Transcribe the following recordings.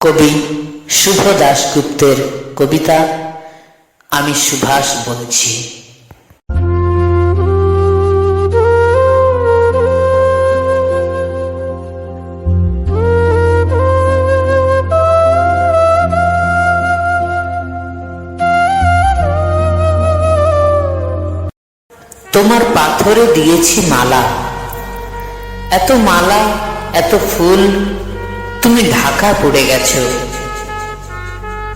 কবি শুভ দাশগুপ্তের কবিতা আমি সুভাষ বলছি। তোমার পাথরে দিয়েছি মালা, এত মালা এত ফুল, তুমি ঢাকা পড়ে গেছো।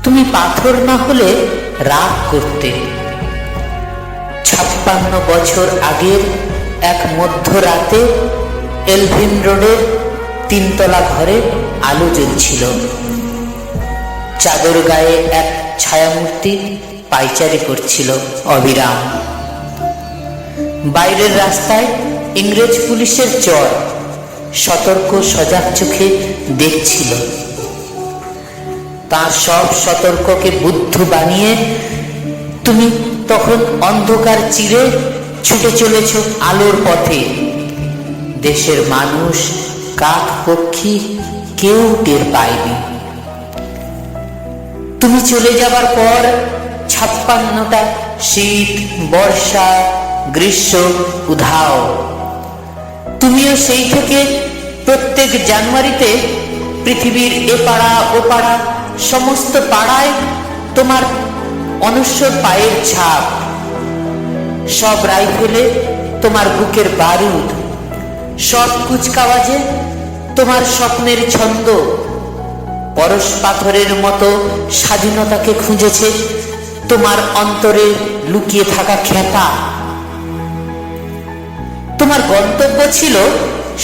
তুমি পাথর না হলে রাগ করতে। 56 বছর আগের এক মধ্যরাতে এলভিন রোডের 3 তলা ঘরে আলো জ্বলছিল। চাদর গায়ে এক ছায়ামূর্তি পাইচারি করছিল অবিরাম। বাইরের রাস্তায় ইংরেজ পুলিশের চর সতর্ক সজাগ চোখে দেখছিল। তার সব সতর্ককে বুদ্ধ বানিয়ে তুমি তখন অন্ধকার চিরে ছুটে চলেছ আলোর পথে। দেশের মানুষ, কাক পক্ষী কেউ টের পায়নি। তুমি চলে যাবার পর 56টা শীত, বর্ষা, গ্রীষ্ম উধাও। তুমিও সেই থেকে প্রত্যেক জানুয়ারিতে পৃথিবীর এ পাড়া ও পাড়া সমস্ত পাড়ায় তোমার অনশ্বর পায়ের ছাপ। সব রাইফেলে তোমার বুকের বারুদ, সব কুচকাওয়াজে তোমার স্বপ্নের ছন্দ। পরশ পাথরের মতো স্বাধীনতাকে খুঁজেছে তোমার অন্তরে লুকিয়ে থাকা খেপা। তোমার গন্তব্য ছিল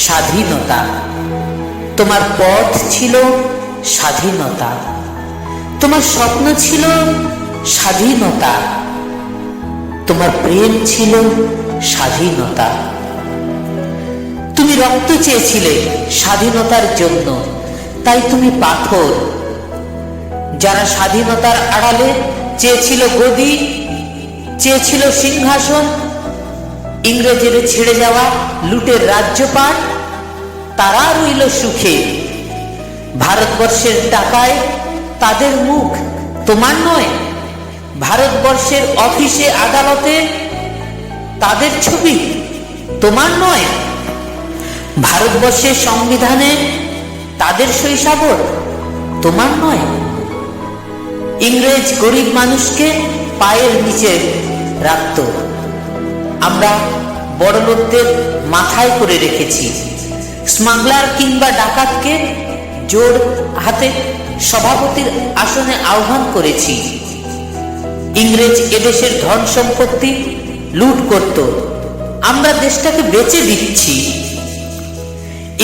স্বাধীনতা, তোমার পথ ছিল স্বাধীনতা, তোমার স্বপ্ন ছিল স্বাধীনতা, তোমার প্রেম ছিল স্বাধীনতা। তুমি রক্ত চেয়েছিলে স্বাধীনতার জন্য, তাই তুমি পাথর। যারা স্বাধীনতার আড়ালে চেয়েছিল গদি, চেয়েছিল সিংহাসন, ইংরেজের ছেড়ে যাওয়া লুটের রাজ্যপাট, তারা রইল সুখে। ভারতবর্ষের টাকায় তাদের মুখ, তোমার নয়। ভারতবর্ষের অফিসে আদালতে তাদের ছবি, তোমার নয়। ভারতবর্ষের সংবিধানে তাদের শৈশাবর, তোমার নয়। ইংরেজ গরিব মানুষকে পায়ের নিচে রাখত, আমরা বড়লোকদের মাথায় করে রেখেছি। স্মাগলার কিংবা ডাকাতকে জোর হাতে সভাপতির আসনে আহ্বান করেছি। ইংরেজ এদেশের ধন সম্পত্তি লুট করত, আমরা দেশটাকে বেচে দিচ্ছি।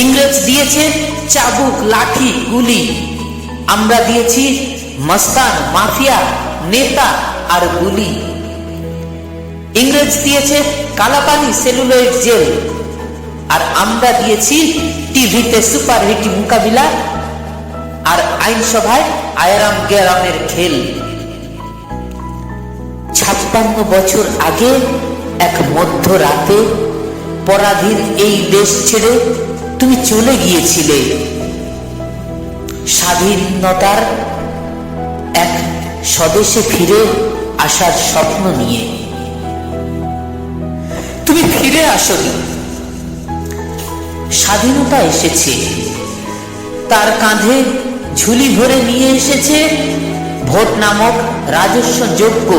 ইংরেজ দিয়েছে চাবুক, লাঠি, গুলি, আমরা দিয়েছি মস্তান, মাফিয়া, নেতা আর গুলি। ইংরেজ দিয়েছে কালাপানি, সেলুলয়েড জেল, আর আমরা দিয়েছি টিভিতে সুপারহিট মোকাবিলা আর আইনসভায় আয়ারাম গেরামের খেল। 56 বছর আগে এক মধ্যরাতে পরাধীন এই দেশ ছেড়ে তুমি চলে গিয়েছিলে স্বাধীনতার এক স্বদেশে ফিরে আসার স্বপ্ন নিয়ে। তুমি ফিরে আসনি, স্বাধীনতা এসেছে। তার কাঁধে ঝুলি ভরে নিয়ে এসেছে ভোট নামক রাজস্ব যোগ্য,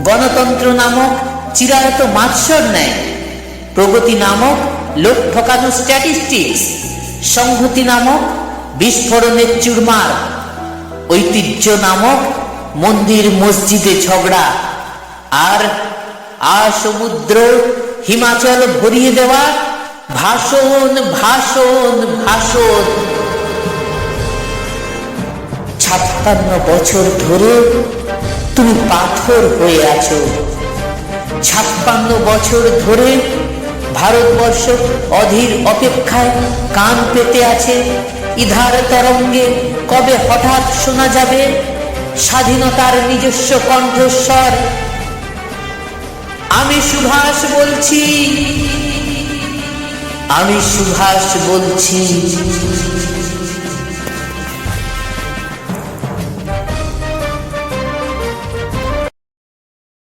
গণতন্ত্র নামক চিরায়ত মাৎসর ন্যায়, প্রগতি নামক লোক ঠকানো স্ট্যাটিস্টিক্স, সংহতি নামক বিস্ফোরণের চুরমার, ঐতিহ্য নামক মন্দির মসজিদে ঝগড়া, আর সমুদ্র হিমাচল ভরিয়ে দেওয়া ভাষণ ভাষণ ভাষণ। 56 বছর ধরে তুমি পাথর হয়ে আছো। 56 বছর ধরে ভারতবর্ষ অধীর অপেক্ষায় কান পেতে আছে। ইধার তরঙ্গে কবে হঠাৎ শোনা যাবে স্বাধীনতার নিজস্ব কণ্ঠস্বর। আমি সুভাষ বলছি, আমি সুভাষ বলছি।